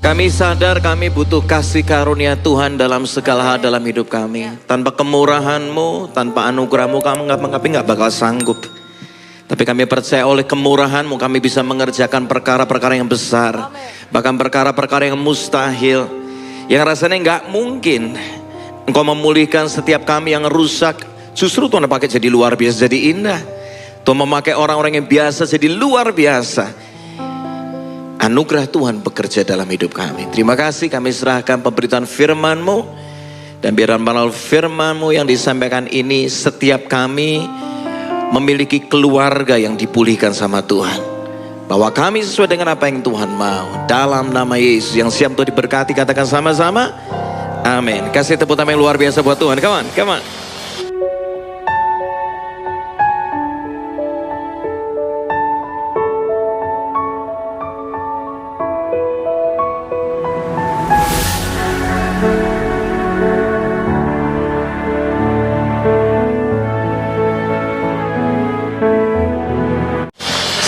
Kami sadar kami butuh kasih karunia Tuhan dalam segala hal dalam hidup kami. Tanpa kemurahan-Mu, tanpa anugerah-Mu, kami nggak bakal sanggup. Tapi kami percaya oleh kemurahan-Mu kami bisa mengerjakan perkara-perkara yang besar. Bahkan perkara-perkara yang mustahil. Yang rasanya nggak mungkin. Engkau memulihkan setiap kami yang rusak. Justru Tuhan pakai jadi luar biasa, jadi indah. Tuhan memakai orang-orang yang biasa jadi luar biasa. Anugerah Tuhan bekerja dalam hidup kami. Terima kasih, kami serahkan pemberitaan firman-Mu. Dan biar melalui firman-Mu yang disampaikan ini, setiap kami memiliki keluarga yang dipulihkan sama Tuhan. Bahwa kami sesuai dengan apa yang Tuhan mau. Dalam nama Yesus yang siap untuk diberkati, katakan sama-sama. Amin. Kasih tepuk tangan yang luar biasa buat Tuhan. Come on, come on.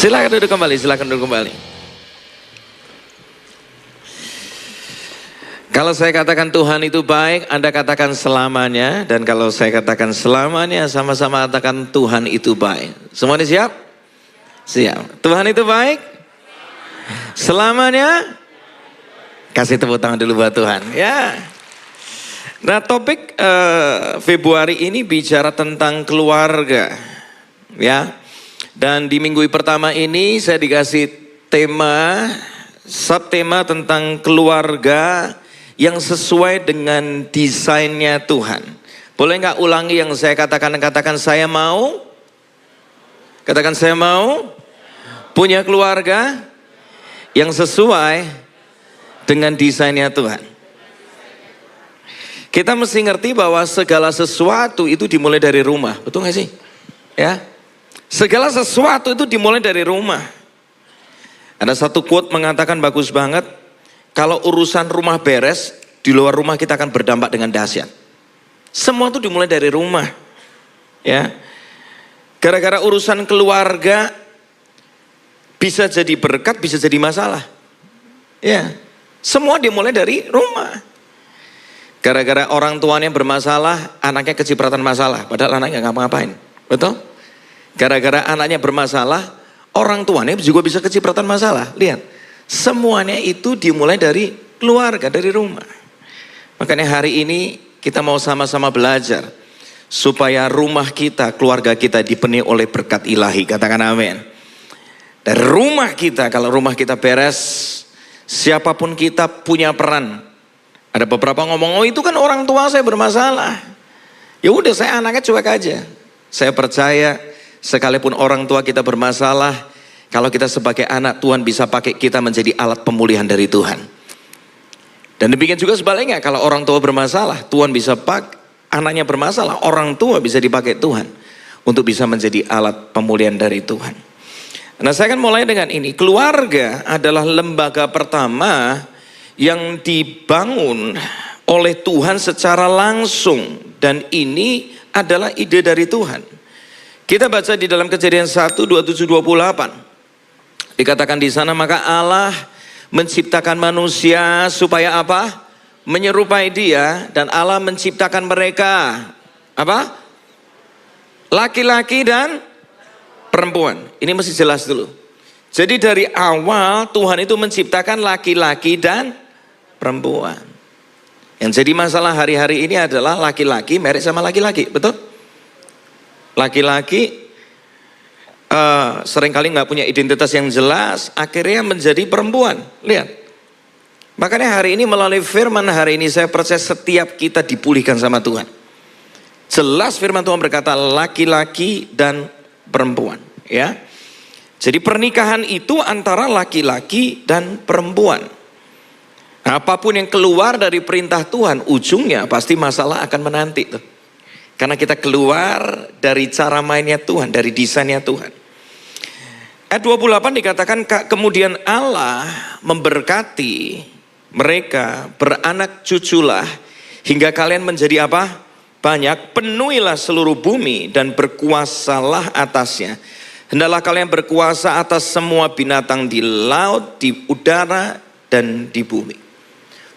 Silakan duduk kembali, silakan duduk kembali. Kalau saya katakan Tuhan itu baik, Anda katakan selamanya. Dan kalau saya katakan selamanya, sama-sama katakan Tuhan itu baik. Semuanya siap? Siap. Tuhan itu baik? Selamanya? Kasih tepuk tangan dulu buat Tuhan. Ya. Nah, topik Februari ini bicara tentang keluarga. Ya. Dan di minggu pertama ini saya dikasih tema, subtema tentang keluarga yang sesuai dengan desainnya Tuhan. Boleh nggak ulangi yang saya katakan? Katakan saya mau. Katakan saya mau punya keluarga yang sesuai dengan desainnya Tuhan. Kita mesti ngerti bahwa segala sesuatu itu dimulai dari rumah. Betul nggak sih? Ya. Segala sesuatu itu dimulai dari rumah. Ada satu quote mengatakan bagus banget. Kalau urusan rumah beres, di luar rumah kita akan berdampak dengan dahsyat. Semua itu dimulai dari rumah. Ya. Gara-gara urusan keluarga bisa jadi berkat, bisa jadi masalah. Ya. Semua dimulai dari rumah. Gara-gara orang tuanya bermasalah, anaknya kecipratan masalah. Padahal anaknya nggak ngapa-ngapain. Betul? Gara-gara anaknya bermasalah, orang tuanya juga bisa kecipratan masalah. Lihat, semuanya itu dimulai dari keluarga, dari rumah. Makanya hari ini kita mau sama-sama belajar supaya rumah kita, keluarga kita dipenuhi oleh berkat ilahi. Katakan amin. Dari rumah kita, kalau rumah kita beres, siapapun kita punya peran. Ada beberapa ngomong, oh itu kan orang tua saya bermasalah. Ya udah, saya anaknya cuek aja. Saya percaya sekalipun orang tua kita bermasalah, kalau kita sebagai anak, Tuhan bisa pakai kita menjadi alat pemulihan dari Tuhan. Dan demikian juga sebaliknya, kalau orang tua bermasalah, Tuhan bisa pakai, anaknya bermasalah, orang tua bisa dipakai Tuhan untuk bisa menjadi alat pemulihan dari Tuhan. Nah, saya akan mulai dengan ini. Keluarga adalah lembaga pertama yang dibangun oleh Tuhan secara langsung, dan ini adalah ide dari Tuhan. Kita baca di dalam Kejadian 1, 27, 28. Dikatakan di sana, maka Allah menciptakan manusia supaya apa? Menyerupai dia, dan Allah menciptakan mereka apa? Laki-laki dan perempuan. Ini mesti jelas dulu. Jadi dari awal Tuhan itu menciptakan laki-laki dan perempuan. Yang jadi masalah hari-hari ini adalah laki-laki married sama laki-laki, betul? Laki-laki seringkali nggak punya identitas yang jelas, akhirnya menjadi perempuan. Lihat, makanya hari ini melalui firman hari ini saya percaya setiap kita dipulihkan sama Tuhan. Jelas firman Tuhan berkata laki-laki dan perempuan. Ya, jadi pernikahan itu antara laki-laki dan perempuan. Apapun yang keluar dari perintah Tuhan, ujungnya pasti masalah akan menanti tuh. Karena kita keluar dari cara mainnya Tuhan, dari desainnya Tuhan. Ayat 28 dikatakan, kemudian Allah memberkati mereka, beranak cuculah, hingga kalian menjadi apa? Banyak, penuhilah seluruh bumi dan berkuasalah atasnya. Hendaklah kalian berkuasa atas semua binatang di laut, di udara, dan di bumi.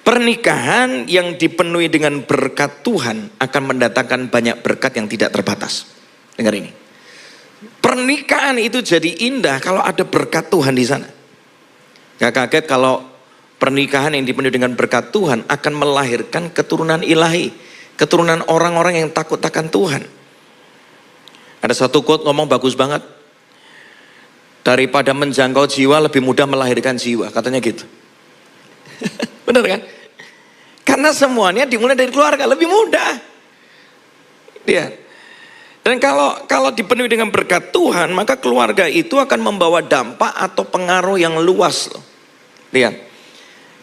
Pernikahan yang dipenuhi dengan berkat Tuhan akan mendatangkan banyak berkat yang tidak terbatas. Dengar ini. Pernikahan itu jadi indah kalau ada berkat Tuhan di sana. Gak kaget kalau pernikahan yang dipenuhi dengan berkat Tuhan akan melahirkan keturunan ilahi. Keturunan orang-orang yang takut akan Tuhan. Ada satu quote ngomong bagus banget. Daripada menjangkau jiwa lebih mudah melahirkan jiwa. Katanya gitu. Benar kan? Karena semuanya dimulai dari keluarga, lebih mudah. Ya. Dan kalau dipenuhi dengan berkat Tuhan, maka keluarga itu akan membawa dampak atau pengaruh yang luas loh. Lihat.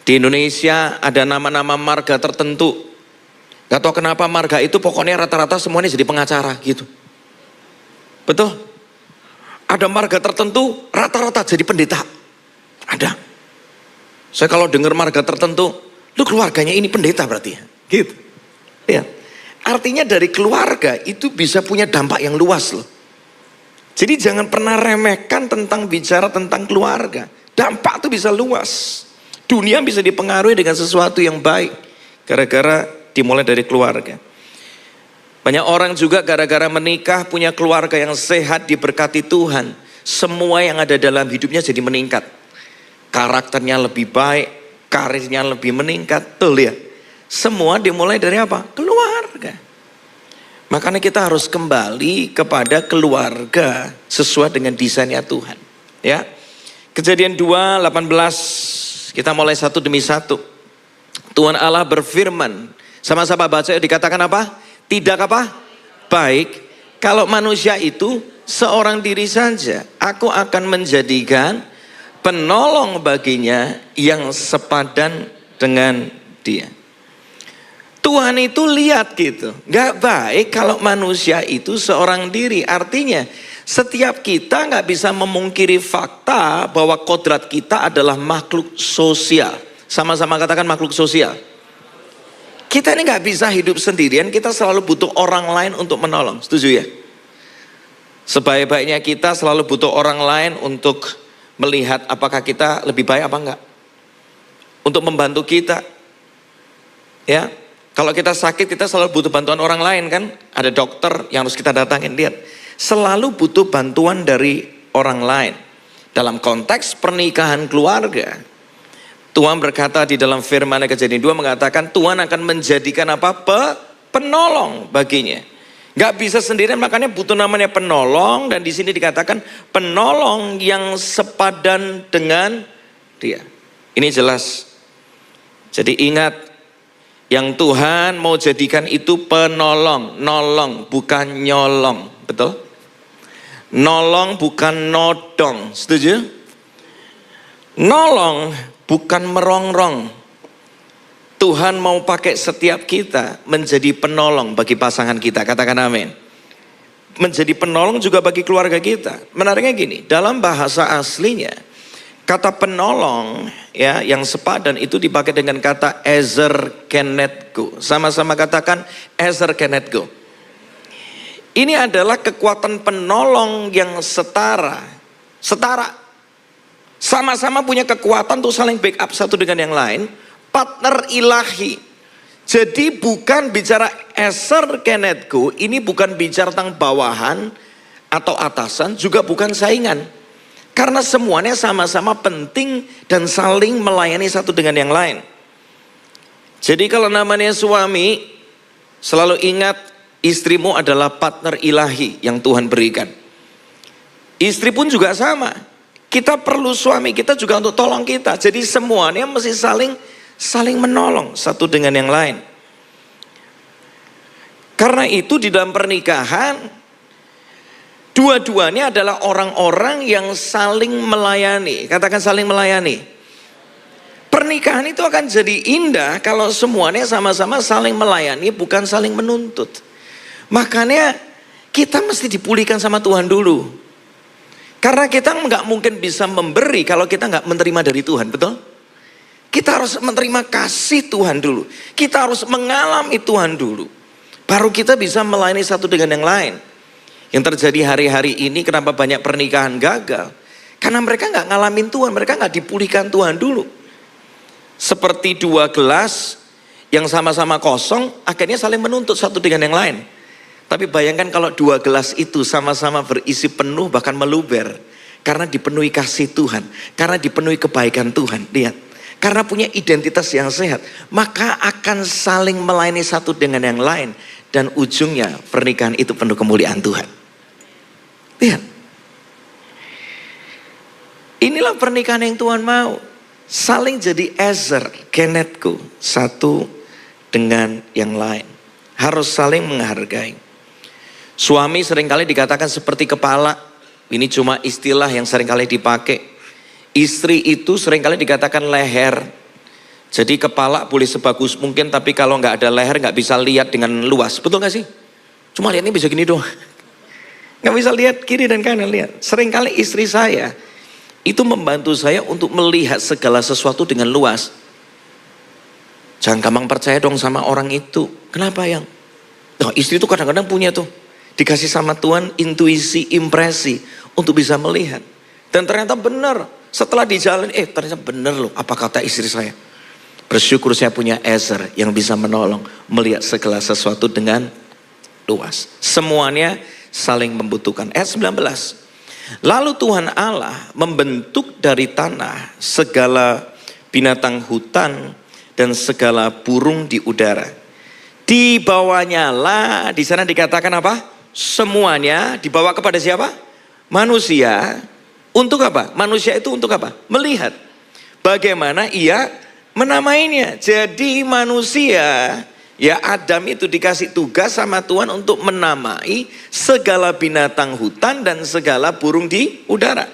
Di Indonesia ada nama-nama marga tertentu. Gak tahu kenapa marga itu pokoknya rata-rata semuanya jadi pengacara gitu. Betul? Ada marga tertentu rata-rata jadi pendeta. Ada. Saya kalau dengar marga tertentu, lu keluarganya ini pendeta berarti ya. Gitu. Ya. Artinya dari keluarga itu bisa punya dampak yang luas loh. Jadi jangan pernah remehkan tentang bicara tentang keluarga. Dampak itu bisa luas. Dunia bisa dipengaruhi dengan sesuatu yang baik. Gara-gara dimulai dari keluarga. Banyak orang juga gara-gara menikah punya keluarga yang sehat diberkati Tuhan. Semua yang ada dalam hidupnya jadi meningkat. Karakternya lebih baik, karirnya lebih meningkat. Tuh lihat, semua dimulai dari apa? Keluarga. Makanya kita harus kembali kepada keluarga sesuai dengan desainnya Tuhan. Ya, Kejadian 2:18, kita mulai satu demi satu. Tuhan Allah berfirman, sama-sama baca, dikatakan apa? Tidak apa? Baik, kalau manusia itu seorang diri saja, aku akan menjadikan penolong baginya yang sepadan dengan dia. Tuhan itu lihat gitu, gak baik kalau manusia itu seorang diri. Artinya setiap kita gak bisa memungkiri fakta bahwa kodrat kita adalah makhluk sosial. Sama-sama katakan makhluk sosial. Kita ini gak bisa hidup sendirian, kita selalu butuh orang lain untuk menolong. Setuju ya? Sebaik-baiknya kita selalu butuh orang lain untuk melihat apakah kita lebih baik apa enggak. Untuk membantu kita. Ya, kalau kita sakit kita selalu butuh bantuan orang lain kan. Ada dokter yang harus kita datangin. Lihat, selalu butuh bantuan dari orang lain. Dalam konteks pernikahan keluarga, Tuhan berkata di dalam firman Kejadian 2 mengatakan Tuhan akan menjadikan apa? Penolong baginya. Gak bisa sendirian, makanya butuh namanya penolong. Dan di sini dikatakan penolong yang sepadan dengan dia. Ini jelas. Jadi ingat, yang Tuhan mau jadikan itu penolong. Nolong, bukan nyolong. Betul? Nolong bukan nodong. Setuju? Nolong bukan merongrong. Tuhan mau pakai setiap kita menjadi penolong bagi pasangan kita. Katakan amin. Menjadi penolong juga bagi keluarga kita. Menariknya gini, dalam bahasa aslinya kata penolong ya yang sepadan itu dipakai dengan kata ezer kenetgo. Sama-sama katakan ezer kenetgo. Ini adalah kekuatan penolong yang setara. Setara. Sama-sama punya kekuatan untuk saling backup satu dengan yang lain. Partner ilahi. Jadi bukan bicara eser kenetgo, ini bukan bicara tentang bawahan atau atasan, juga bukan saingan. Karena semuanya sama-sama penting dan saling melayani satu dengan yang lain. Jadi kalau namanya suami, selalu ingat istrimu adalah partner ilahi yang Tuhan berikan. Istri pun juga sama. Kita perlu suami kita juga untuk tolong kita. Jadi semuanya mesti saling menolong satu dengan yang lain. Karena itu di dalam pernikahan, dua-duanya adalah orang-orang yang saling melayani. Katakan saling melayani. Pernikahan itu akan jadi indah kalau semuanya sama-sama saling melayani, bukan saling menuntut. Makanya kita mesti dipulihkan sama Tuhan dulu. Karena kita nggak mungkin bisa memberi kalau kita nggak menerima dari Tuhan, betul? Kita harus menerima kasih Tuhan dulu. Kita harus mengalami Tuhan dulu. Baru kita bisa melayani satu dengan yang lain. Yang terjadi hari-hari ini kenapa banyak pernikahan gagal? Karena mereka nggak ngalamin Tuhan, mereka nggak dipulihkan Tuhan dulu. Seperti dua gelas yang sama-sama kosong, akhirnya saling menuntut satu dengan yang lain. Tapi bayangkan kalau dua gelas itu sama-sama berisi penuh bahkan meluber. Karena dipenuhi kasih Tuhan, karena dipenuhi kebaikan Tuhan. Lihat, karena punya identitas yang sehat, maka akan saling melayani satu dengan yang lain. Dan ujungnya pernikahan itu penuh kemuliaan Tuhan. Lihat, inilah pernikahan yang Tuhan mau. Saling jadi ezer, genetku, satu dengan yang lain. Harus saling menghargai. Suami seringkali dikatakan seperti kepala. Ini cuma istilah yang seringkali dipakai. Istri itu seringkali dikatakan leher. Jadi kepala boleh sebagus mungkin, tapi kalau nggak ada leher nggak bisa lihat dengan luas. Betul nggak sih? Cuma lihatnya bisa gini doang. Nggak bisa lihat kiri dan kanan. Lihat. Seringkali istri saya itu membantu saya untuk melihat segala sesuatu dengan luas. Jangan gampang percaya dong sama orang itu. Kenapa yang? Nah, istri itu kadang-kadang punya tuh. Dikasih sama Tuhan intuisi, impresi untuk bisa melihat. Dan ternyata benar. Setelah dijalani, ternyata benar loh apa kata istri saya. Bersyukur saya punya ezer yang bisa menolong melihat segala sesuatu dengan luas. Semuanya saling membutuhkan. Ayat 19. Lalu Tuhan Allah membentuk dari tanah segala binatang hutan dan segala burung di udara. Dibawanya lah, di sana dikatakan apa? Semuanya dibawa kepada siapa? Manusia. Untuk apa? Manusia itu untuk apa? Melihat bagaimana ia menamainya. Jadi manusia, ya Adam itu dikasih tugas sama Tuhan untuk menamai segala binatang hutan dan segala burung di udara.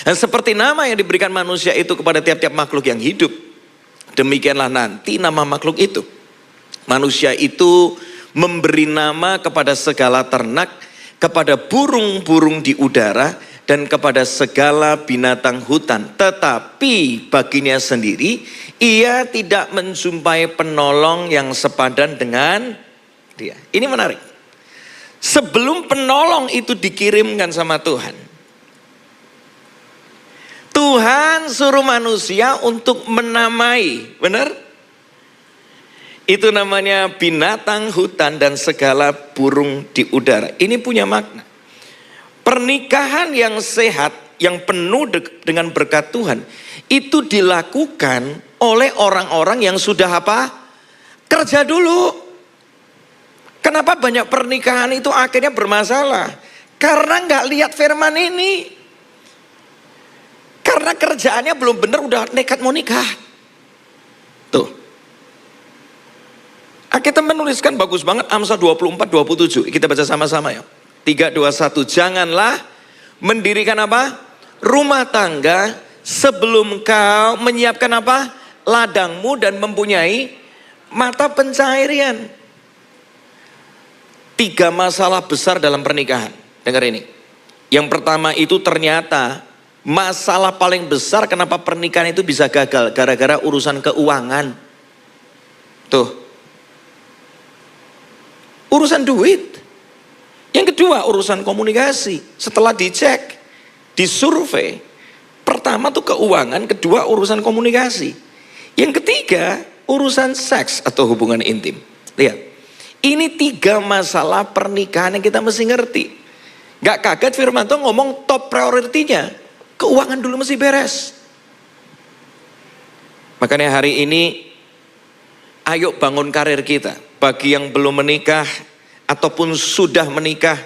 Dan seperti nama yang diberikan manusia itu kepada tiap-tiap makhluk yang hidup, demikianlah nanti nama makhluk itu. Manusia itu memberi nama kepada segala ternak, kepada burung-burung di udara, dan kepada segala binatang hutan. Tetapi baginya sendiri, ia tidak menjumpai penolong yang sepadan dengan dia. Ini menarik. Sebelum penolong itu dikirimkan sama Tuhan, Tuhan suruh manusia untuk menamai, benar? Itu namanya binatang hutan dan segala burung di udara. Ini punya makna. Pernikahan yang sehat, yang penuh dengan berkat Tuhan, itu dilakukan oleh orang-orang yang sudah apa? Kerja dulu. Kenapa banyak pernikahan itu akhirnya bermasalah? Karena nggak lihat firman ini. Karena kerjaannya belum benar udah nekat mau nikah. Tuh. Alkitab menuliskan bagus banget Amsal 24-27. Kita baca sama-sama ya. 3, 2, 1. Janganlah mendirikan apa? Rumah tangga sebelum kau menyiapkan apa? Ladangmu dan mempunyai mata pencaharian. 3 masalah besar dalam pernikahan. Dengar ini. Yang pertama itu ternyata masalah paling besar kenapa pernikahan itu bisa gagal. Gara-gara urusan keuangan. Tuh. Urusan duit. Yang kedua urusan komunikasi. Setelah dicek, disurvei. Pertama tuh keuangan, kedua urusan komunikasi. Yang ketiga urusan seks atau hubungan intim. Lihat. Ini 3 masalah pernikahan yang kita mesti ngerti. Gak kaget firman Tuhan ngomong top prioritinya. Keuangan dulu mesti beres. Makanya hari ini ayo bangun karir kita. Bagi yang belum menikah ataupun sudah menikah,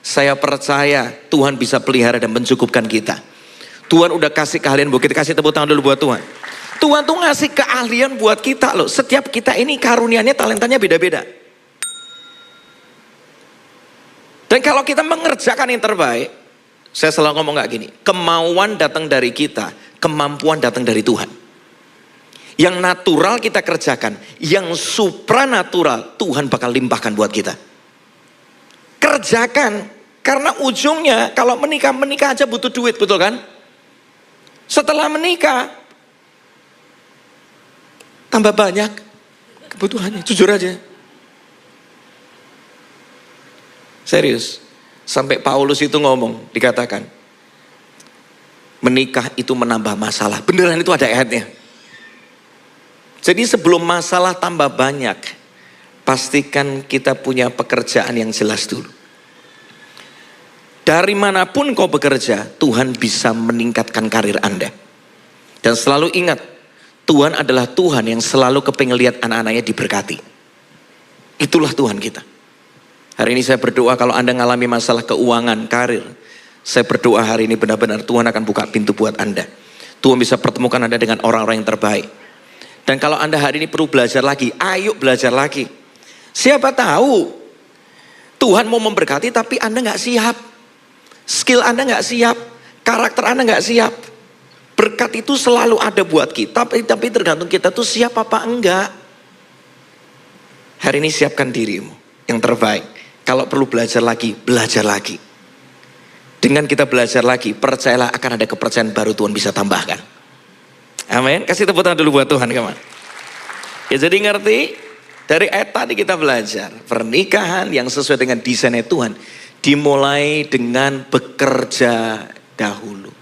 saya percaya Tuhan bisa pelihara dan mencukupkan kita. Tuhan udah kasih keahlian buat kita. Kasih tepuk tangan dulu buat Tuhan. Tuhan tuh ngasih keahlian buat kita loh. Setiap kita ini karunianya, talentanya beda-beda. Dan kalau kita mengerjakan yang terbaik, saya selalu ngomong gak gini, kemauan datang dari kita, kemampuan datang dari Tuhan. Yang natural kita kerjakan, yang supranatural Tuhan bakal limpahkan buat kita. Kerjakan, karena ujungnya kalau menikah aja butuh duit, betul kan? Setelah menikah, tambah banyak kebutuhannya, jujur aja. Serius, sampai Paulus itu ngomong, dikatakan, menikah itu menambah masalah. Beneran itu ada ayatnya. Jadi sebelum masalah tambah banyak, pastikan kita punya pekerjaan yang jelas dulu. Dari manapun kau bekerja, Tuhan bisa meningkatkan karir Anda. Dan selalu ingat, Tuhan adalah Tuhan yang selalu kepingin lihat anak-anaknya diberkati. Itulah Tuhan kita. Hari ini saya berdoa kalau Anda mengalami masalah keuangan, karir. Saya berdoa hari ini benar-benar Tuhan akan buka pintu buat Anda. Tuhan bisa pertemukan Anda dengan orang-orang yang terbaik. Dan kalau Anda hari ini perlu belajar lagi, ayo belajar lagi. Siapa tahu Tuhan mau memberkati tapi Anda nggak siap. Skill Anda nggak siap. Karakter Anda nggak siap. Berkat itu selalu ada buat kita, tapi tergantung kita tuh siap apa enggak. Hari ini siapkan dirimu yang terbaik. Kalau perlu belajar lagi, belajar lagi. Dengan kita belajar lagi, percayalah akan ada kepercayaan baru Tuhan bisa tambahkan. Amin. Kasih tepuk tangan dulu buat Tuhan, kawan. Ya, jadi ngerti? Dari ayat tadi kita belajar, pernikahan yang sesuai dengan desainnya Tuhan dimulai dengan bekerja dahulu.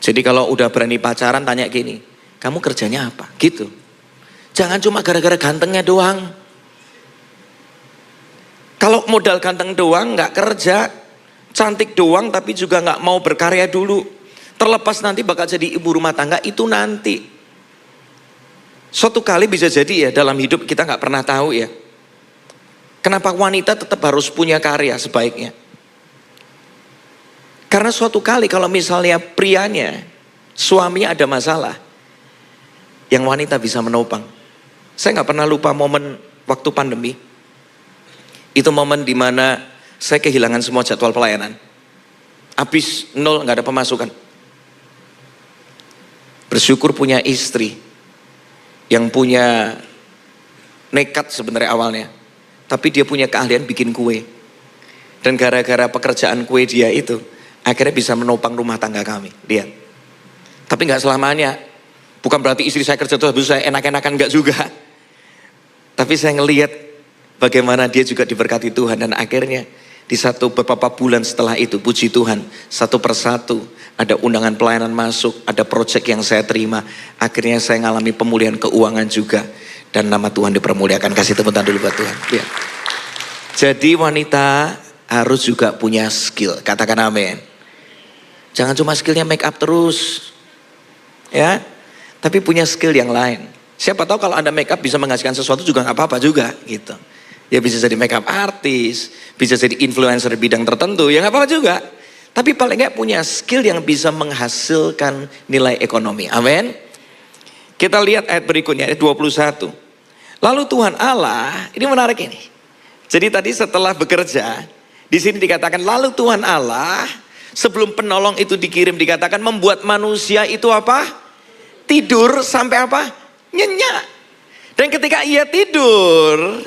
Jadi kalau udah berani pacaran tanya gini, kamu kerjanya apa? Gitu. Jangan cuma gara-gara gantengnya doang. Kalau modal ganteng doang nggak kerja, cantik doang tapi juga nggak mau berkarya dulu. Terlepas nanti bakal jadi ibu rumah tangga itu nanti. Suatu kali bisa jadi ya dalam hidup kita nggak pernah tahu ya. Kenapa wanita tetap harus punya karya sebaiknya? Karena suatu kali kalau misalnya prianya, suaminya ada masalah, yang wanita bisa menopang. Saya nggak pernah lupa momen waktu pandemi. Itu momen dimana saya kehilangan semua jadwal pelayanan. Habis nol, nggak ada pemasukan. Bersyukur punya istri yang punya nekat sebenarnya awalnya. Tapi dia punya keahlian bikin kue. Dan gara-gara pekerjaan kue dia itu, akhirnya bisa menopang rumah tangga kami. Lihat. Tapi nggak selamanya. Bukan berarti istri saya kerja terus saya enak-enakan, nggak juga. Tapi saya ngelihat bagaimana dia juga diberkati Tuhan. Dan akhirnya di beberapa bulan setelah itu, puji Tuhan, satu persatu ada undangan pelayanan masuk, ada proyek yang saya terima. Akhirnya saya ngalami pemulihan keuangan juga. Dan nama Tuhan dipermuliakan. Kasih tepuk tangan dulu buat Tuhan. Lihat. Jadi wanita harus juga punya skill. Katakan amin. Jangan cuma skillnya make up terus. Ya. Tapi punya skill yang lain. Siapa tahu kalau Anda make up bisa menghasilkan sesuatu juga nggak apa-apa juga gitu. Ya bisa jadi make up artis, bisa jadi influencer bidang tertentu, ya nggak apa-apa juga. Tapi paling nggak punya skill yang bisa menghasilkan nilai ekonomi. Amin. Kita lihat ayat berikutnya, ayat 21. Lalu Tuhan Allah, ini menarik ini. Jadi tadi setelah bekerja, di sini dikatakan lalu Tuhan Allah, sebelum penolong itu dikirim dikatakan membuat manusia itu apa? Tidur sampai apa? Nyenyak. Dan ketika ia tidur,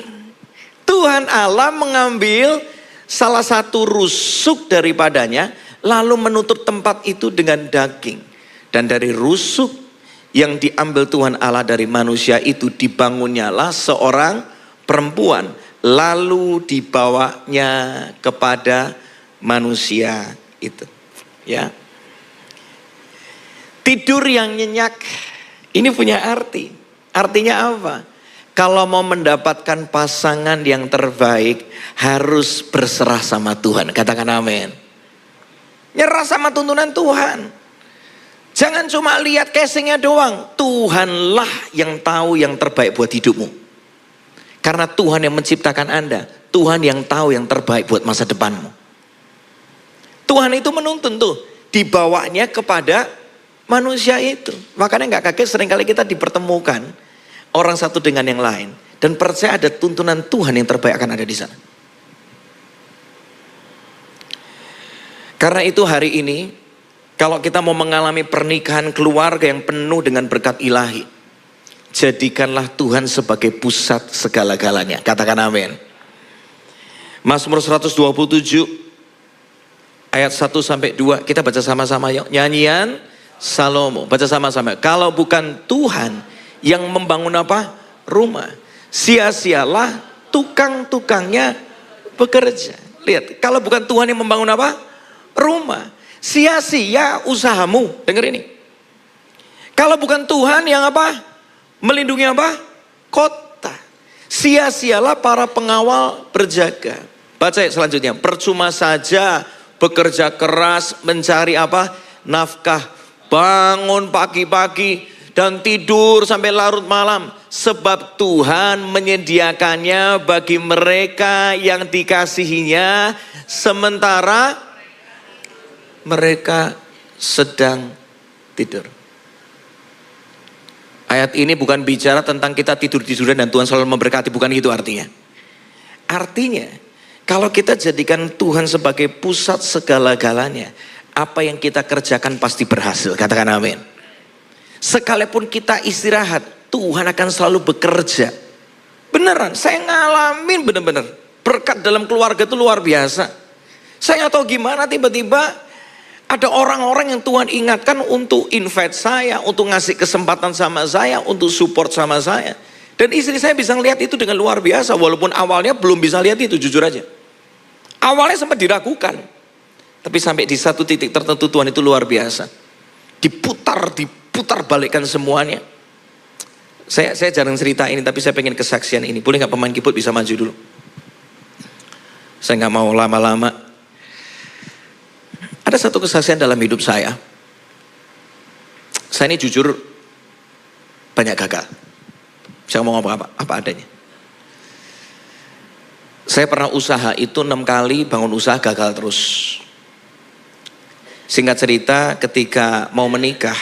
Tuhan Allah mengambil salah satu rusuk daripadanya, lalu menutup tempat itu dengan daging. Dan dari rusuk yang diambil Tuhan Allah dari manusia itu dibangunnyalah seorang perempuan. Lalu dibawanya kepada manusia itu. Ya. Tidur yang nyenyak ini punya arti. Artinya apa? Kalau mau mendapatkan pasangan yang terbaik harus berserah sama Tuhan. Katakan amin. Nyerah sama tuntunan Tuhan. Jangan cuma lihat casingnya doang. Tuhanlah yang tahu yang terbaik buat hidupmu. Karena Tuhan yang menciptakan Anda. Tuhan yang tahu yang terbaik buat masa depanmu. Tuhan itu menuntun tuh. Dibawanya kepada manusia itu. Makanya gak kaget seringkali kita dipertemukan. Orang satu dengan yang lain. Dan percaya ada tuntunan Tuhan yang terbaik akan ada di sana. Karena itu hari ini. Kalau kita mau mengalami pernikahan keluarga yang penuh dengan berkat ilahi. Jadikanlah Tuhan sebagai pusat segala-galanya. Katakan amin. Mazmur 127 ayat 1-2. Kita baca sama-sama yuk. Nyanyian Salomo. Baca sama-sama. Kalau bukan Tuhan yang membangun apa? Rumah. Sia-sialah tukang-tukangnya bekerja. Lihat. Kalau bukan Tuhan yang membangun apa? Rumah. Sia-sia usahamu. Dengar ini. Kalau bukan Tuhan yang apa? melindungi apa? Kota. Sia-sialah para pengawal berjaga. Baca selanjutnya. Percuma saja bekerja keras mencari apa? Nafkah. Bangun pagi-pagi dan tidur sampai larut malam. Sebab Tuhan menyediakannya bagi mereka yang dikasihinya. Sementara mereka sedang tidur. Ayat ini bukan bicara tentang kita tidur-tiduran dan Tuhan selalu memberkati. Bukan itu artinya. Artinya, kalau kita jadikan Tuhan sebagai pusat segala-galanya, apa yang kita kerjakan pasti berhasil. Katakan amin. Sekalipun kita istirahat, Tuhan akan selalu bekerja. Beneran, saya ngalamin bener-bener. Berkat dalam keluarga itu luar biasa. Saya nggak tahu gimana tiba-tiba ada orang-orang yang Tuhan ingatkan untuk invite saya, untuk ngasih kesempatan sama saya, untuk support sama saya. Dan istri saya bisa lihat itu dengan luar biasa, walaupun awalnya belum bisa lihat itu, jujur aja. Awalnya sempat diragukan. Tapi sampai di satu titik tertentu Tuhan itu luar biasa. Diputar balikkan semuanya. Saya jarang cerita ini, tapi saya pengen kesaksian ini. Boleh nggak pemain keyboard bisa maju dulu? Saya nggak mau lama-lama. Ada satu kesaksian dalam hidup saya. Saya ini jujur banyak gagal. Saya ngomong apa adanya. Saya pernah usaha itu 6 kali, bangun usaha gagal terus. Singkat cerita, ketika mau menikah,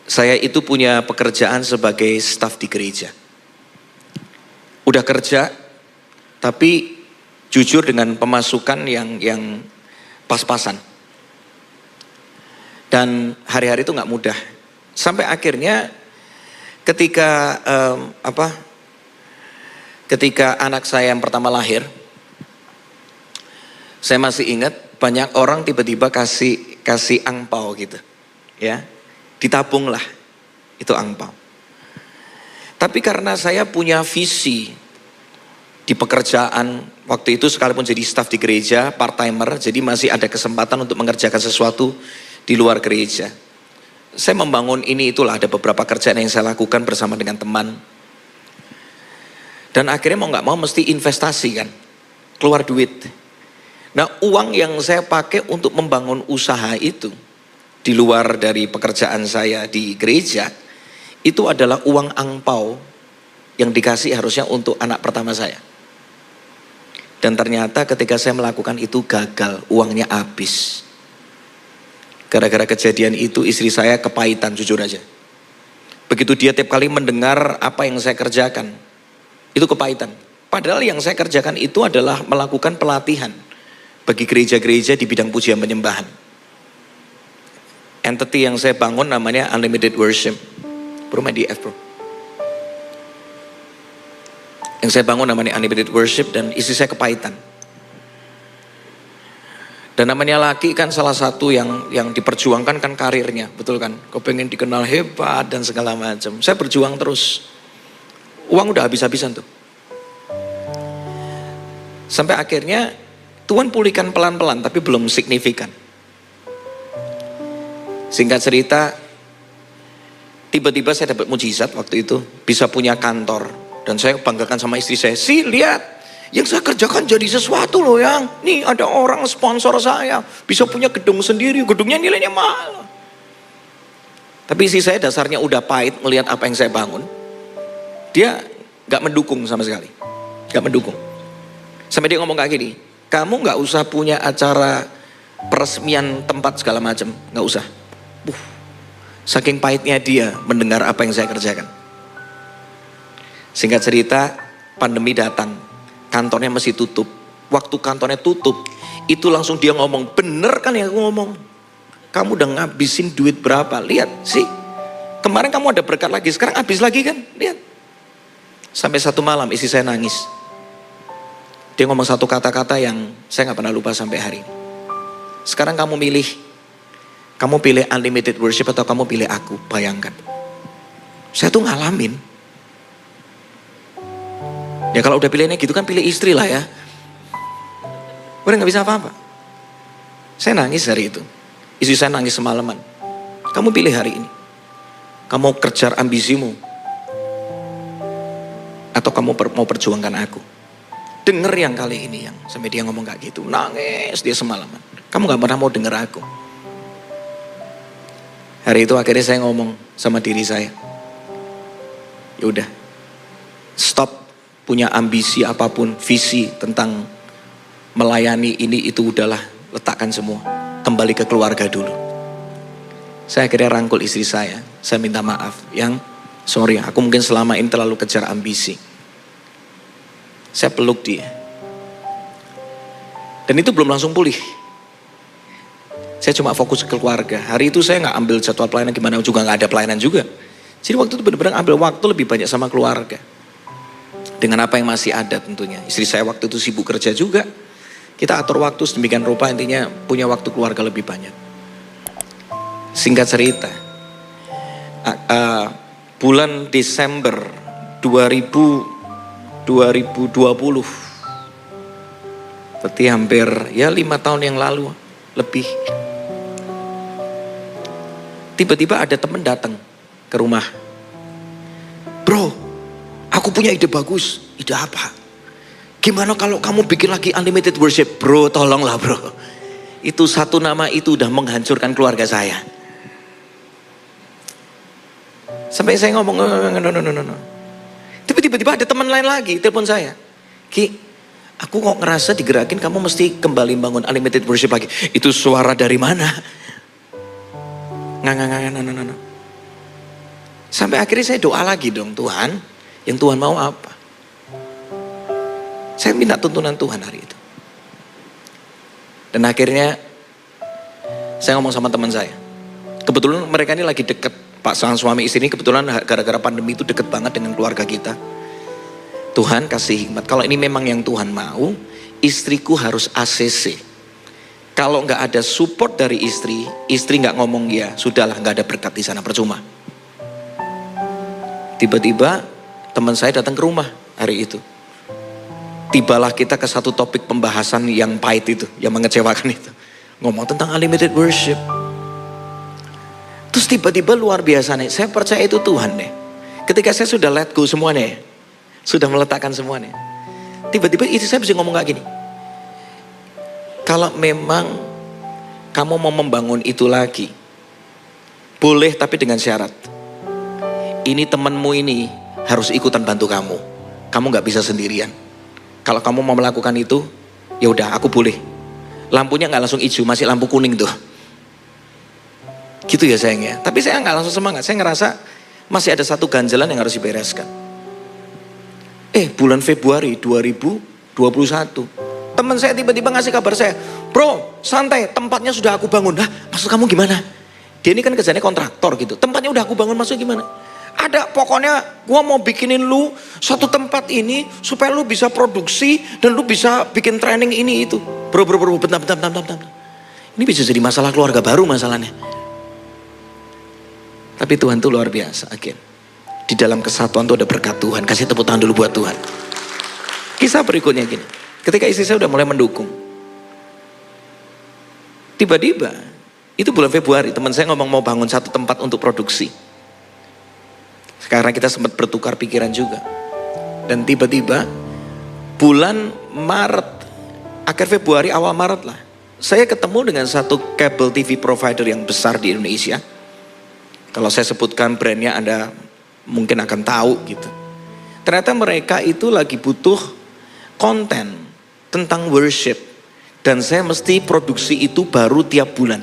saya itu punya pekerjaan sebagai staf di gereja. Udah kerja, tapi jujur dengan pemasukan yang pas-pasan. Dan hari-hari itu nggak mudah. Sampai akhirnya ketika ketika anak saya yang pertama lahir, saya masih ingat banyak orang tiba-tiba kasih angpau gitu, ya, ditabunglah itu angpau. Tapi karena saya punya visi di pekerjaan waktu itu, sekalipun jadi staf di gereja, part-timer, jadi masih ada kesempatan untuk mengerjakan sesuatu di luar gereja. Saya membangun ini itulah, ada beberapa kerjaan yang saya lakukan bersama dengan teman. Dan akhirnya mau nggak mau mesti investasi kan, keluar duit. Nah, uang yang saya pakai untuk membangun usaha itu, di luar dari pekerjaan saya di gereja, itu adalah uang angpau yang dikasih harusnya untuk anak pertama saya. Dan ternyata ketika saya melakukan itu gagal, uangnya habis. Gara-gara kejadian itu istri saya kepahitan, jujur aja. Begitu dia tiap kali mendengar apa yang saya kerjakan, itu kepahitan. Padahal yang saya kerjakan itu adalah melakukan pelatihan bagi gereja-gereja di bidang pujian penyembahan. Entity yang saya bangun namanya Unlimited Worship. Bro, main di F bro. Yang saya bangun namanya Unlimited Worship, dan istri saya kepahitan. Dan namanya laki kan salah satu yang diperjuangkan kan karirnya, betul kan? Kau pengen dikenal hebat dan segala macam. Saya berjuang terus. Uang udah habis-habisan tuh. Sampai akhirnya Tuhan pulihkan pelan-pelan tapi belum signifikan. Singkat cerita, tiba-tiba saya dapat mujizat waktu itu, bisa punya kantor. Dan saya banggakan sama istri saya, "Si, lihat, yang saya kerjakan jadi sesuatu loh yang. Nih ada orang sponsor saya, bisa punya gedung sendiri, gedungnya nilainya mahal." Tapi istri saya dasarnya udah pahit melihat apa yang saya bangun. Dia gak mendukung sama sekali, gak mendukung. Sampai dia ngomong kayak gini, "Kamu gak usah punya acara peresmian tempat segala macam, gak usah." Saking pahitnya dia mendengar apa yang saya kerjakan. Singkat cerita, pandemi datang, kantornya masih tutup. Waktu kantornya tutup, itu langsung dia ngomong, "Bener kan yang aku ngomong? Kamu udah ngabisin duit berapa? Lihat sih, kemarin kamu ada berkat lagi, sekarang habis lagi kan? Lihat." Sampai satu malam istri saya nangis. Dia ngomong satu kata-kata yang saya gak pernah lupa sampai hari ini. "Sekarang kamu milih, kamu pilih Unlimited Worship atau kamu pilih aku?" Bayangkan. Saya tuh ngalamin. Ya kalau udah pilihnya gitu kan pilih istri lah ya. Udah gak bisa apa-apa. Saya nangis hari itu. Istri saya nangis semalaman. "Kamu pilih hari ini. Kamu kejar ambisimu Atau kamu mau perjuangkan aku? Denger yang kali ini yang sampai dia ngomong kayak gitu. Nangis dia semalaman. Kamu gak pernah mau denger aku. Hari itu akhirnya saya ngomong sama diri saya. Ya udah, stop punya ambisi apapun, visi tentang melayani ini itu udahlah, letakkan semua. Kembali ke keluarga dulu. Saya akhirnya rangkul istri saya minta maaf. Yang sorry, aku mungkin selama ini terlalu kejar ambisi. Saya peluk dia. Dan itu belum langsung pulih. Saya cuma fokus ke keluarga. Hari itu saya gak ambil jadwal pelayanan gimana juga, gak ada pelayanan juga. Jadi waktu itu benar-benar ambil waktu lebih banyak sama keluarga. Dengan apa yang masih ada tentunya. Istri saya waktu itu sibuk kerja juga. Kita atur waktu sedemikian rupa, intinya punya waktu keluarga lebih banyak. Singkat cerita, bulan Desember 2020, berarti hampir ya 5 tahun yang lalu lebih. Tiba-tiba ada teman datang ke rumah. Bro, aku punya ide bagus. Ide apa? Gimana kalau kamu bikin lagi unlimited worship? Bro, tolonglah bro. Itu satu nama itu udah menghancurkan keluarga saya. Sampai saya ngomong, no. Tiba-tiba ada teman lain lagi, telepon saya. Ki, aku kok ngerasa digerakin kamu mesti kembali bangun unlimited worship lagi. Itu suara dari mana? No. Sampai akhirnya saya doa lagi dong, Tuhan, yang Tuhan mau apa? Saya minta tuntunan Tuhan hari itu. Dan akhirnya saya ngomong sama teman saya. Kebetulan mereka ini lagi deket. Pak sang suami istri ini kebetulan gara-gara pandemi itu deket banget dengan keluarga kita. Tuhan kasih hikmat. Kalau ini memang yang Tuhan mau, istriku harus ACC. Kalau nggak ada support dari istri nggak ngomong ya sudahlah, nggak ada berkat di sana, percuma. Tiba-tiba teman saya datang ke rumah hari itu. Tibalah kita ke satu topik pembahasan yang pahit itu, yang mengecewakan itu. Ngomong tentang unlimited worship. Terus tiba-tiba luar biasa nih, saya percaya itu Tuhan nih. Ketika saya sudah let go semua nih, sudah meletakkan semua nih. Tiba-tiba itu saya bisa ngomong kayak gini. Kalau memang kamu mau membangun itu lagi, boleh tapi dengan syarat. Ini temanmu ini harus ikutan bantu kamu. Kamu gak bisa sendirian. Kalau kamu mau melakukan itu, ya udah aku boleh. Lampunya gak langsung hijau, masih lampu kuning tuh. Gitu ya sayangnya. Tapi saya gak langsung semangat. Saya ngerasa masih ada satu ganjalan yang harus dibereskan. Bulan Februari 2021. Teman saya tiba-tiba ngasih kabar saya. Bro, santai, tempatnya sudah aku bangun. Hah, maksud kamu gimana? Dia ini kan kerjanya kontraktor gitu. Tempatnya udah aku bangun, maksud gimana? Ada, pokoknya gua mau bikinin lu satu tempat ini supaya lu bisa produksi dan lu bisa bikin training ini itu. Bro, bentar. Ini bisa jadi masalah keluarga baru masalahnya. Tapi Tuhan tuh luar biasa, again. Di dalam kesatuan tuh ada berkat Tuhan. Kasih tepuk tangan dulu buat Tuhan. Kisah berikutnya gini. Ketika istri saya udah mulai mendukung. Tiba-tiba, itu bulan Februari, teman saya ngomong mau bangun satu tempat untuk produksi. Sekarang kita sempat bertukar pikiran juga. Dan tiba-tiba, bulan Maret, akhir Februari, awal Maret lah. Saya ketemu dengan satu cable TV provider yang besar di Indonesia. Kalau saya sebutkan brandnya Anda mungkin akan tahu gitu. Ternyata mereka itu lagi butuh konten tentang worship. Dan saya mesti produksi itu baru tiap bulan.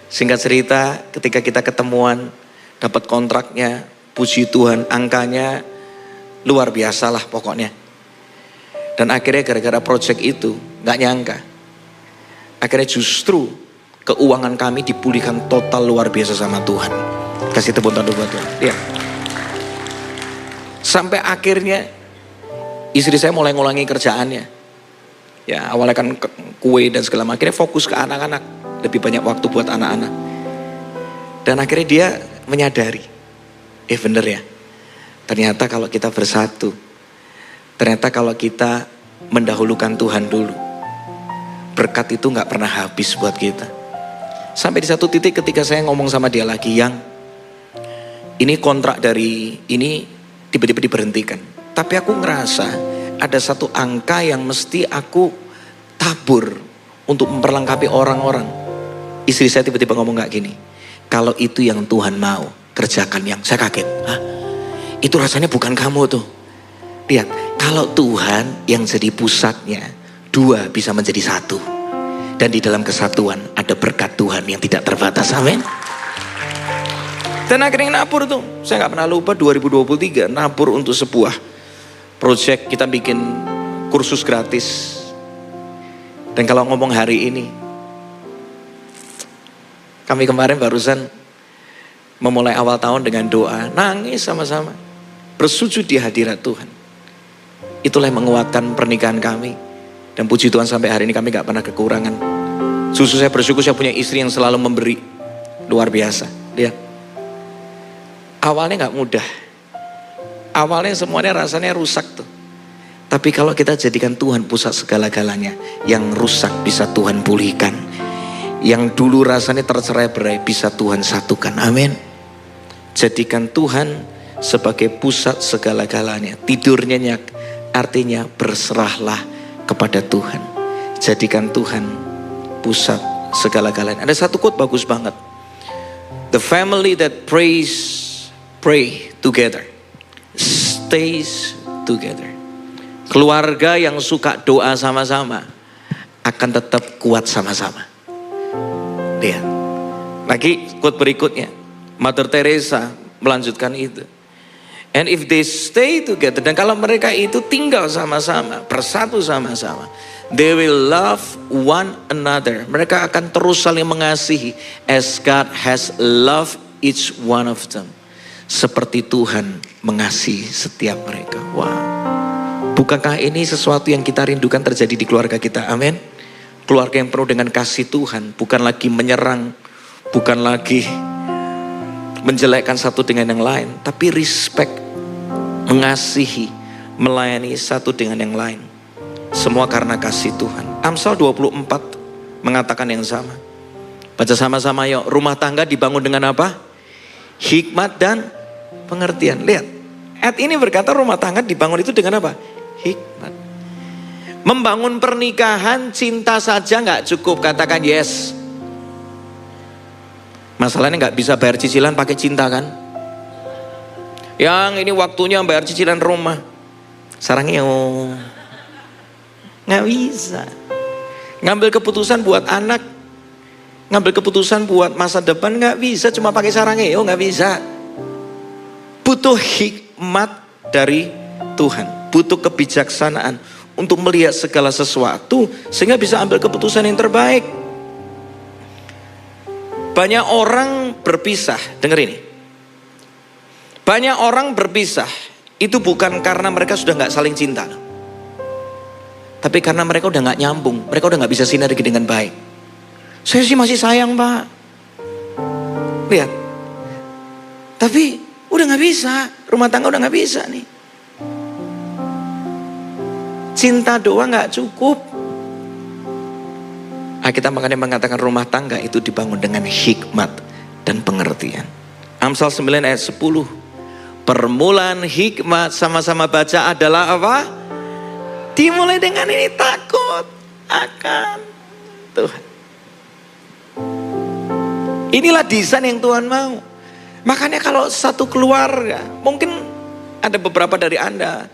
Singkat cerita ketika kita ketemuan, dapat kontraknya, puji Tuhan angkanya luar biasa lah pokoknya. Dan akhirnya gara-gara project itu gak nyangka. Akhirnya justru keuangan kami dipulihkan total luar biasa sama Tuhan. Kasih tepuk tangan buat Tuhan. Ya. Sampai akhirnya istri saya mulai ngulangi kerjaannya. Ya awalnya kan kue dan segala macam. Akhirnya fokus ke anak-anak. Lebih banyak waktu buat anak-anak. Dan akhirnya dia menyadari. Bener ya. Ternyata kalau kita bersatu. Ternyata kalau kita mendahulukan Tuhan dulu. Berkat itu gak pernah habis buat kita. Sampai di satu titik ketika saya ngomong sama dia lagi, yang ini kontrak dari ini tiba-tiba diberhentikan. Tapi aku ngerasa ada satu angka yang mesti aku tabur untuk memperlengkapi orang-orang. Istri saya tiba-tiba ngomong gak gini, kalau itu yang Tuhan mau, kerjakan yang. Saya kaget. Hah? Itu rasanya bukan kamu tuh. Lihat, kalau Tuhan yang jadi pusatnya, dua bisa menjadi satu. Dan di dalam kesatuan ada berkat Tuhan yang tidak terbatas. Amin. Dan akhirnya nabur tuh. Saya gak pernah lupa 2023 nabur untuk sebuah project. Kita bikin kursus gratis. Dan kalau ngomong hari ini, kami kemarin barusan memulai awal tahun dengan doa, nangis sama-sama, bersujud di hadirat Tuhan. Itulah yang menguatkan pernikahan kami. Dan puji Tuhan sampai hari ini kami gak pernah kekurangan. Justru saya bersyukur saya punya istri yang selalu memberi. Luar biasa. Lihat. Awalnya gak mudah. Awalnya semuanya rasanya rusak tuh. Tapi kalau kita jadikan Tuhan pusat segala-galanya, yang rusak bisa Tuhan pulihkan. Yang dulu rasanya tercerai-berai bisa Tuhan satukan. Amin. Jadikan Tuhan sebagai pusat segala-galanya. Tidur nyenyak artinya berserahlah kepada Tuhan. Jadikan Tuhan pusat segala-galanya. Ada satu quote bagus banget. The family that pray together stays together. Keluarga yang suka doa sama-sama akan tetap kuat sama-sama. Lihat. Lagi quote berikutnya. Mother Teresa melanjutkan itu. And if they stay together. Dan kalau mereka itu tinggal sama-sama. Bersatu sama-sama. They will love one another. Mereka akan terus saling mengasihi. As God has loved each one of them. Seperti Tuhan mengasihi setiap mereka. Wow. Bukankah ini sesuatu yang kita rindukan terjadi di keluarga kita? Amin. Keluarga yang penuh dengan kasih Tuhan. Bukan lagi menyerang. Bukan lagi menjelekkan satu dengan yang lain. Tapi respect. Mengasihi. Melayani satu dengan yang lain. Semua karena kasih Tuhan. Amsal 24 mengatakan yang sama. Baca sama-sama yuk. Rumah tangga dibangun dengan apa? Hikmat dan pengertian. Lihat. Ayat ini berkata rumah tangga dibangun itu dengan apa? Hikmat. Membangun pernikahan cinta saja gak cukup. Katakan yes. Masalahnya gak bisa bayar cicilan pakai cinta kan. Yang ini waktunya bayar cicilan rumah. Sarangnya gak bisa. Ngambil keputusan buat anak, ngambil keputusan buat masa depan gak bisa. Cuma pakai sarangnya gak bisa. Butuh hikmat dari Tuhan. Butuh kebijaksanaan untuk melihat segala sesuatu sehingga bisa ambil keputusan yang terbaik. Banyak orang berpisah, dengar ini. Banyak orang berpisah itu bukan karena mereka sudah gak saling cinta. Tapi karena mereka udah gak nyambung, mereka udah gak bisa sinergi dengan baik. Saya sih masih sayang Pak. Lihat. Tapi udah gak bisa, rumah tangga udah gak bisa nih. Cinta doang gak cukup. Kita makanya mengatakan rumah tangga itu dibangun dengan hikmat dan pengertian. Amsal 9 ayat 10. Permulaan hikmat sama-sama baca adalah apa? Dimulai dengan ini, takut akan Tuhan. Inilah desain yang Tuhan mau. Makanya kalau satu keluarga, mungkin ada beberapa dari Anda,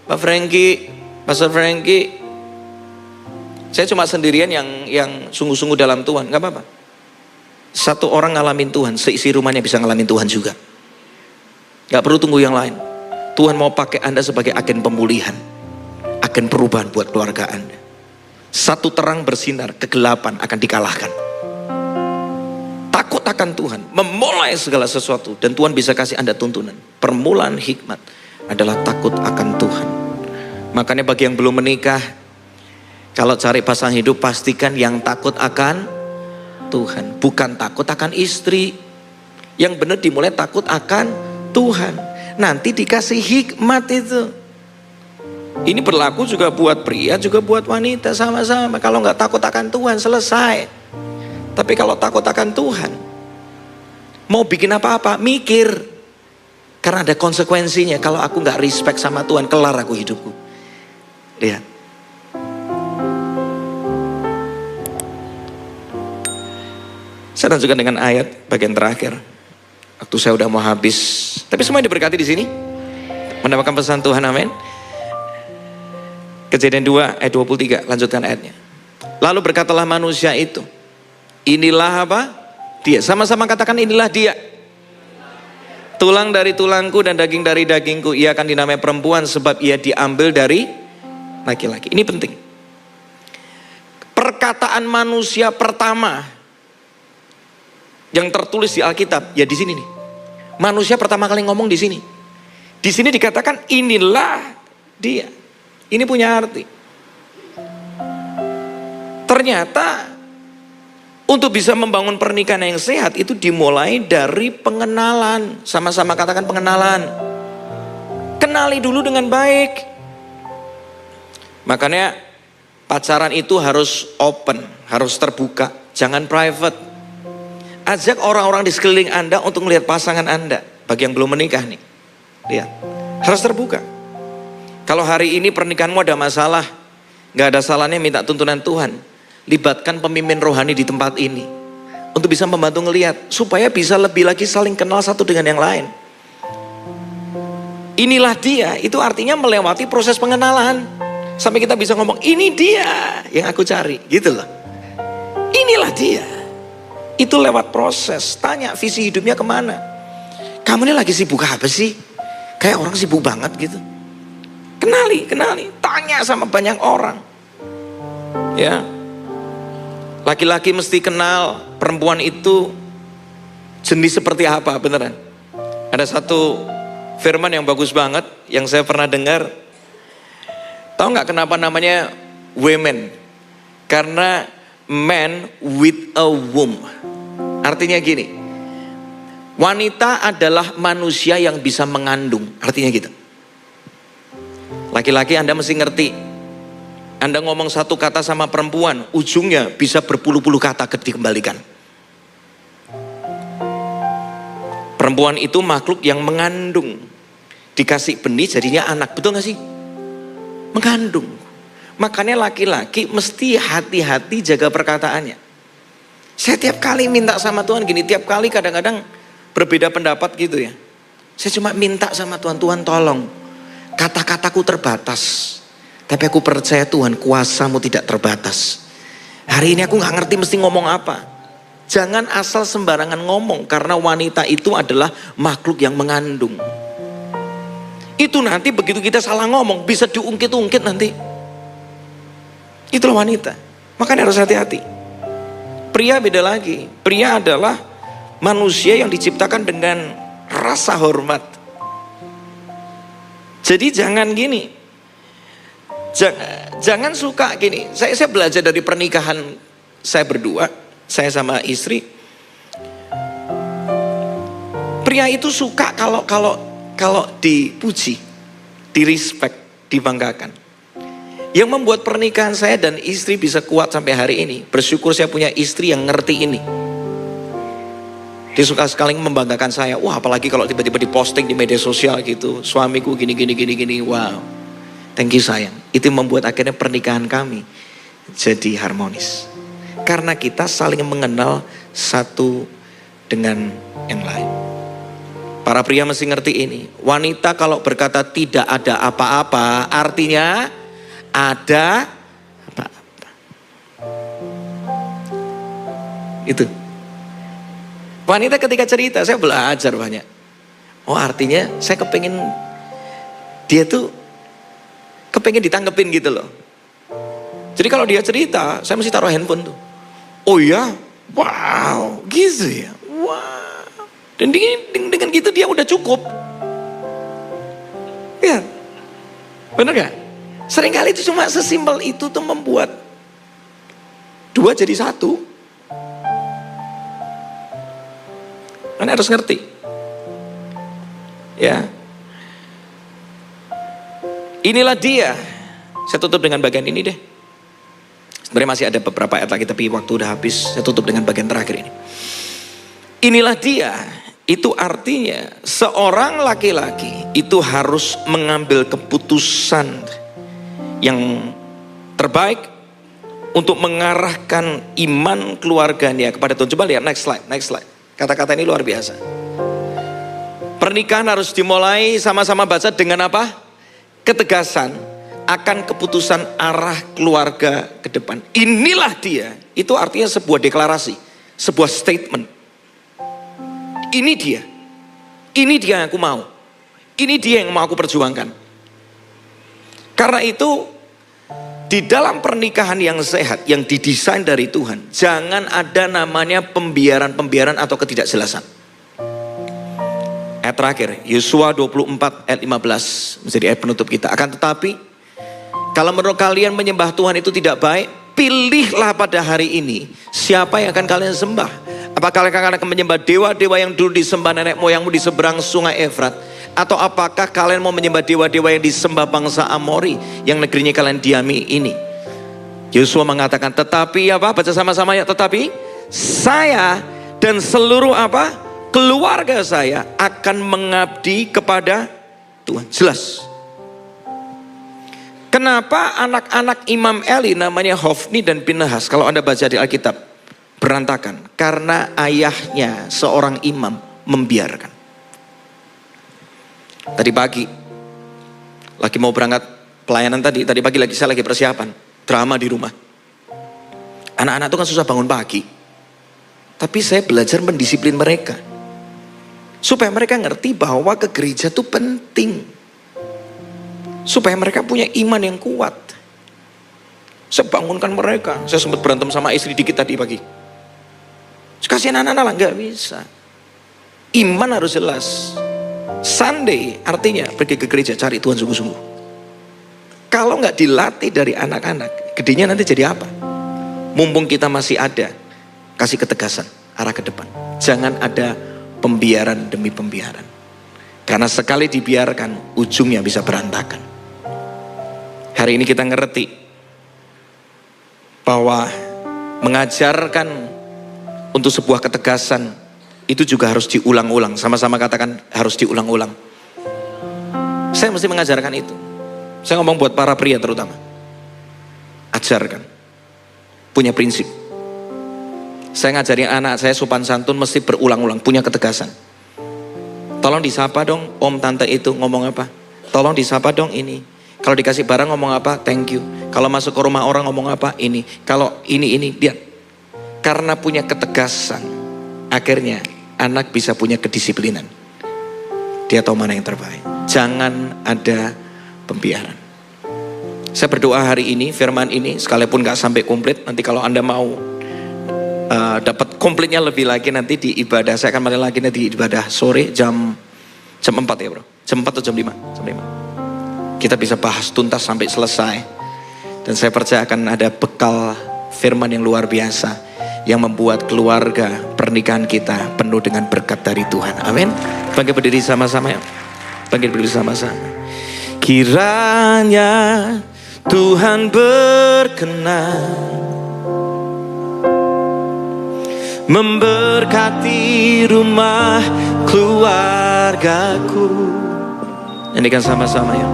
Pak Frankie, Pastor Frankie, saya cuma sendirian yang sungguh-sungguh dalam Tuhan, gak apa-apa. Satu orang ngalamin Tuhan, seisi rumahnya bisa ngalamin Tuhan juga. Gak perlu tunggu yang lain. Tuhan mau pakai Anda sebagai agen pemulihan, agen perubahan buat keluarga Anda. Satu terang bersinar, kegelapan akan dikalahkan. Takut akan Tuhan, memulai segala sesuatu. Dan Tuhan bisa kasih Anda tuntunan. Permulaan hikmat adalah takut akan Tuhan. Makanya bagi yang belum menikah, kalau cari pasangan hidup pastikan yang takut akan Tuhan. Bukan takut akan istri. Yang benar dimulai takut akan Tuhan. Nanti dikasih hikmat itu. Ini berlaku juga buat pria, juga buat wanita sama-sama. Kalau nggak takut akan Tuhan selesai. Tapi kalau takut akan Tuhan, mau bikin apa-apa mikir. Karena ada konsekuensinya. Kalau aku gak respect sama Tuhan, kelar aku hidupku. Lihat. Saya lanjutkan dengan ayat bagian terakhir. Waktu saya udah mau habis. Tapi semuanya diberkati di sini. Mendapatkan pesan Tuhan, amin. Kejadian 2 ayat 23, lanjutkan ayatnya. Lalu berkatalah manusia itu, inilah apa? Dia. Sama-sama katakan inilah dia. Tulang dari tulangku dan daging dari dagingku. Ia akan dinamai perempuan sebab ia diambil dari laki-laki. Ini penting. Perkataan manusia pertama yang tertulis di Alkitab, ya di sini nih. Manusia pertama kali ngomong di sini. Di sini dikatakan inilah dia. Ini punya arti. Ternyata untuk bisa membangun pernikahan yang sehat itu dimulai dari pengenalan. Sama-sama katakan pengenalan. Kenali dulu dengan baik. Makanya pacaran itu harus open, harus terbuka, jangan private. Ajak orang-orang di sekeliling Anda untuk melihat pasangan Anda. Bagi yang belum menikah nih, lihat, harus terbuka. Kalau hari ini pernikahanmu ada masalah, gak ada salahnya minta tuntunan Tuhan. Libatkan pemimpin rohani di tempat ini untuk bisa membantu ngelihat, supaya bisa lebih lagi saling kenal satu dengan yang lain. Inilah dia, itu artinya melewati proses pengenalan. Sampai kita bisa ngomong, ini dia yang aku cari, gitu loh. Inilah dia. Itu lewat proses, tanya visi hidupnya kemana. Kamu ini lagi sibuk apa sih? Kayak orang sibuk banget gitu. Kenali, tanya sama banyak orang. Ya. Laki-laki mesti kenal perempuan itu jenis seperti apa, beneran. Ada satu firman yang bagus banget yang saya pernah dengar. Tahu nggak kenapa namanya women? Karena man with a womb. Artinya gini. Wanita adalah manusia yang bisa mengandung. Artinya gitu. Laki-laki Anda mesti ngerti. Anda ngomong satu kata sama perempuan, ujungnya bisa berpuluh-puluh kata dikembalikan. Perempuan itu makhluk yang mengandung. Dikasih benih jadinya anak, betul gak sih? Mengandung. Makanya laki-laki mesti hati-hati jaga perkataannya. Saya tiap kali minta sama Tuhan gini, tiap kali kadang-kadang berbeda pendapat gitu ya. Saya cuma minta sama Tuhan, Tuhan tolong. Kata-kataku terbatas. Tapi aku percaya Tuhan, kuasamu tidak terbatas. Hari ini aku gak ngerti mesti ngomong apa. Jangan asal sembarangan ngomong. Karena wanita itu adalah makhluk yang mengandung. Itu nanti begitu kita salah ngomong, bisa diungkit-ungkit nanti. Itulah wanita. Makanya harus hati-hati. Pria beda lagi. Pria adalah manusia yang diciptakan dengan rasa hormat. Jadi jangan gini. Jangan suka gini. Saya belajar dari pernikahan saya berdua, saya sama istri. Pria itu suka kalau dipuji, direspek, dibanggakan. Yang membuat pernikahan saya dan istri bisa kuat sampai hari ini. Bersyukur saya punya istri yang ngerti ini. Dia suka sekali membanggakan saya. Wah, apalagi kalau tiba-tiba diposting di media sosial gitu. Suamiku gini. Wow. Thank you sayang. Itu membuat akhirnya pernikahan kami jadi harmonis. Karena kita saling mengenal satu dengan yang lain. Para pria mesti ngerti ini. Wanita kalau berkata tidak ada apa-apa, artinya ada apa-apa. Itu. Wanita ketika cerita, saya belajar banyak. Oh, artinya saya kepengen dia tuh kepengen ditanggepin gitu loh. Jadi kalau dia cerita, saya mesti taruh handphone tuh. Oh ya, wow, gitu ya, wow. Dan dengan gitu dia udah cukup. Ya, bener gak? Seringkali itu cuma sesimpel itu tuh membuat dua jadi satu. Anda harus ngerti. Ya. Inilah dia. Saya tutup dengan bagian ini deh. Sebenarnya masih ada beberapa ayat lagi, tapi waktu udah habis. Saya tutup dengan bagian terakhir ini. Inilah dia. Itu artinya seorang laki-laki itu harus mengambil keputusan yang terbaik untuk mengarahkan iman keluarganya kepada Tuhan. Coba lihat next slide. Kata-kata ini luar biasa. Pernikahan harus dimulai sama-sama baca dengan apa? Ketegasan akan keputusan arah keluarga ke depan. Inilah dia. Itu artinya sebuah deklarasi, sebuah statement. Ini dia yang aku mau. Ini dia yang mau aku perjuangkan. Karena itu di dalam pernikahan yang sehat, yang didesain dari Tuhan, jangan ada namanya pembiaran atau ketidakjelasan. Ayat terakhir, Yosua 24 ayat 15 menjadi ayat penutup kita. Akan tetapi, kalau menurut kalian menyembah Tuhan itu tidak baik, pilihlah pada hari ini siapa yang akan kalian sembah. Apakah kalian akan menyembah dewa-dewa yang dulu disembah nenek moyangmu di seberang sungai Efrat? Atau apakah kalian mau menyembah dewa-dewa yang disembah bangsa Amori yang negerinya kalian diami ini? Yosua mengatakan, tetapi apa? Baca sama-sama ya. Tetapi saya dan seluruh apa? Keluarga saya akan mengabdi kepada Tuhan. Jelas. Kenapa anak-anak Imam Eli namanya Hofni dan Pinehas? Kalau Anda baca di Alkitab, berantakan. Karena ayahnya seorang imam membiarkan. Tadi pagi lagi mau berangkat pelayanan tadi pagi saya lagi persiapan drama di rumah. Anak-anak itu kan susah bangun pagi. Tapi saya belajar mendisiplin mereka supaya mereka ngerti bahwa ke gereja itu penting. Supaya mereka punya iman yang kuat. Saya bangunkan mereka. Saya sempat berantem sama istri dikit tadi pagi. Kasihan anak-anak lah, gak bisa. Iman harus jelas. Sunday artinya pergi ke gereja cari Tuhan sungguh-sungguh. Kalau gak dilatih dari anak-anak, gedenya nanti jadi apa? Mumpung kita masih ada, kasih ketegasan arah ke depan. Jangan ada pembiaran demi pembiaran. Karena sekali dibiarkan, ujungnya bisa berantakan. Hari ini kita ngerti bahwa mengajarkan untuk sebuah ketegasan itu juga harus diulang-ulang. Sama-sama katakan harus diulang-ulang. Saya mesti mengajarkan itu. Saya ngomong buat para pria terutama. Ajarkan. Punya prinsip. Saya ngajarin anak saya sopan santun mesti berulang-ulang. Punya ketegasan. Tolong disapa dong om tante itu ngomong apa. Tolong disapa dong ini. Kalau dikasih barang ngomong apa? Thank you. Kalau masuk ke rumah orang ngomong apa? Ini. Kalau ini. Lihat. Karena punya ketegasan, akhirnya anak bisa punya kedisiplinan. Dia tahu mana yang terbaik. Jangan ada pembiaran. Saya berdoa hari ini, firman ini, sekalipun gak sampai komplit, nanti kalau Anda mau dapat komplitnya lebih lagi nanti di ibadah. Saya akan balik lagi nanti di ibadah sore jam 4 ya bro. Jam 4 atau jam 5? Jam 5. Kita bisa bahas tuntas sampai selesai. Dan saya percaya akan ada bekal firman yang luar biasa. Yang membuat keluarga pernikahan kita penuh dengan berkat dari Tuhan. Amin. Bangkit berdiri sama-sama ya. Bangkit berdiri sama-sama. Kiranya Tuhan berkenan memberkati rumah keluargaku. Nyanyikan sama-sama ya.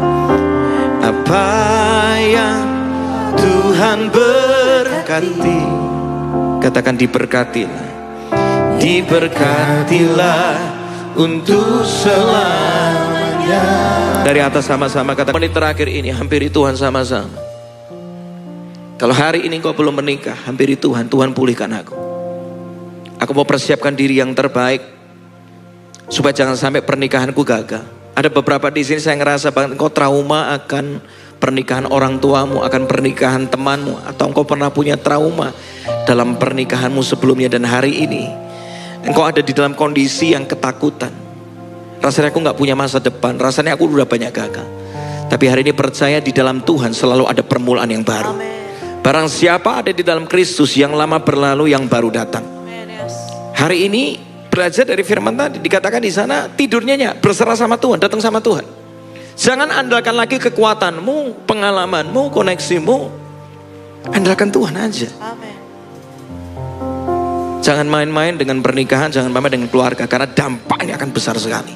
Apa yang Tuhan berkati, katakan diberkatilah. Diberkatilah untuk selamanya. Dari atas sama-sama katakan, menit terakhir ini hampiri Tuhan sama-sama. Kalau hari ini kau belum menikah, hampiri Tuhan. Tuhan pulihkan aku. Aku mau persiapkan diri yang terbaik supaya jangan sampai pernikahanku gagal. Ada beberapa di sini saya ngerasa banget engkau trauma akan pernikahan orang tuamu, akan pernikahan temanmu, atau engkau pernah punya trauma dalam pernikahanmu sebelumnya, dan hari ini engkau ada di dalam kondisi yang ketakutan. Rasanya aku gak punya masa depan, rasanya aku udah banyak gagal. Tapi hari ini percaya di dalam Tuhan selalu ada permulaan yang baru. Barang siapa ada di dalam Kristus, yang lama berlalu, yang baru datang. Hari ini belajar dari firman tadi, dikatakan di sana tidurnya berserah sama Tuhan, datang sama Tuhan. Jangan andalkan lagi kekuatanmu, pengalamanmu, koneksimu. Andalkan Tuhan aja. Amen. Jangan main-main dengan pernikahan, jangan main-main dengan keluarga, karena dampaknya akan besar sekali.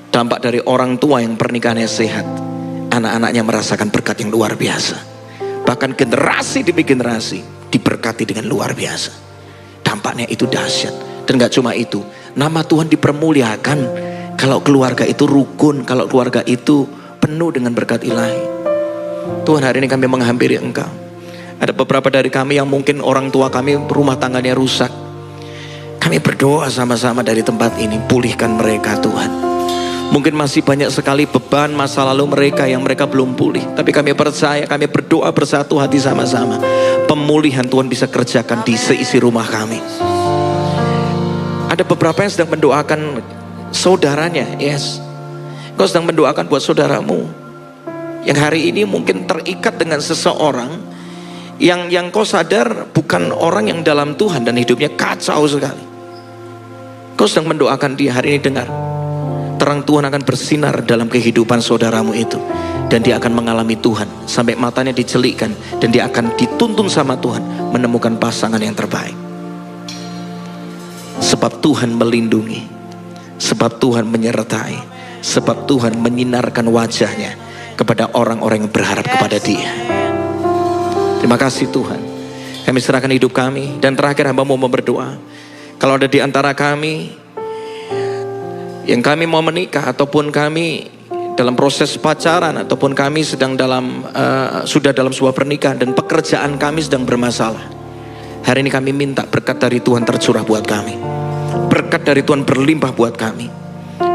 Dampak dari orang tua yang pernikahannya sehat, anak-anaknya merasakan berkat yang luar biasa. Bahkan generasi demi generasi diberkati dengan luar biasa. Dampaknya itu dahsyat. Dan gak cuma itu, nama Tuhan dipermuliakan kalau keluarga itu rukun, kalau keluarga itu penuh dengan berkat ilahi. Tuhan, hari ini kami menghampiri Engkau. Ada beberapa dari kami yang mungkin orang tua kami rumah tangganya rusak. Kami berdoa sama-sama dari tempat ini, pulihkan mereka Tuhan. Mungkin masih banyak sekali beban masa lalu mereka yang mereka belum pulih. Tapi kami percaya, kami berdoa bersatu hati sama-sama. Pemulihan Tuhan bisa kerjakan di seisi rumah kami. Ada beberapa yang sedang mendoakan saudaranya, yes. Kau sedang mendoakan buat saudaramu yang hari ini mungkin terikat dengan seseorang yang kau sadar bukan orang yang dalam Tuhan dan hidupnya kacau sekali. Kau sedang mendoakan dia, hari ini dengar. Terang Tuhan akan bersinar dalam kehidupan saudaramu itu. Dan dia akan mengalami Tuhan sampai matanya dicelikkan. Dan dia akan dituntun sama Tuhan menemukan pasangan yang terbaik. Sebab Tuhan melindungi, sebab Tuhan menyertai, sebab Tuhan menyinarkan wajahnya kepada orang-orang yang berharap kepada dia. Terima kasih Tuhan. Kami serahkan hidup kami. Dan terakhir hamba mau berdoa. Kalau ada di antara kami yang kami mau menikah, ataupun kami dalam proses pacaran, ataupun kami sedang sudah dalam sebuah pernikahan dan pekerjaan kami sedang bermasalah, hari ini kami minta berkat dari Tuhan tercurah buat kami. Berkat dari Tuhan berlimpah buat kami.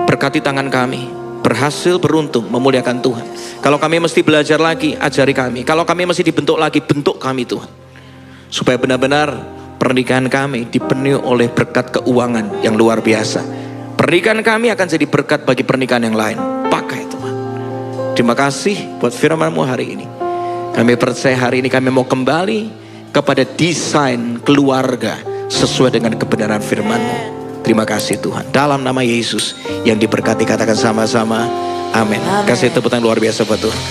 Berkati tangan kami, berhasil beruntung memuliakan Tuhan. Kalau kami mesti belajar lagi, ajari kami. Kalau kami mesti dibentuk lagi, bentuk kami Tuhan. Supaya benar-benar pernikahan kami dipenuhi oleh berkat keuangan yang luar biasa. Pernikahan kami akan jadi berkat bagi pernikahan yang lain. Pakai Tuhan. Terima kasih buat firman-Mu hari ini. Kami percaya hari ini kami mau kembali kepada desain keluarga sesuai dengan kebenaran firman-Mu. Terima kasih Tuhan. Dalam nama Yesus yang diberkati, katakan sama-sama amin. Kasih tepuk tangan luar biasa buat Tuhan.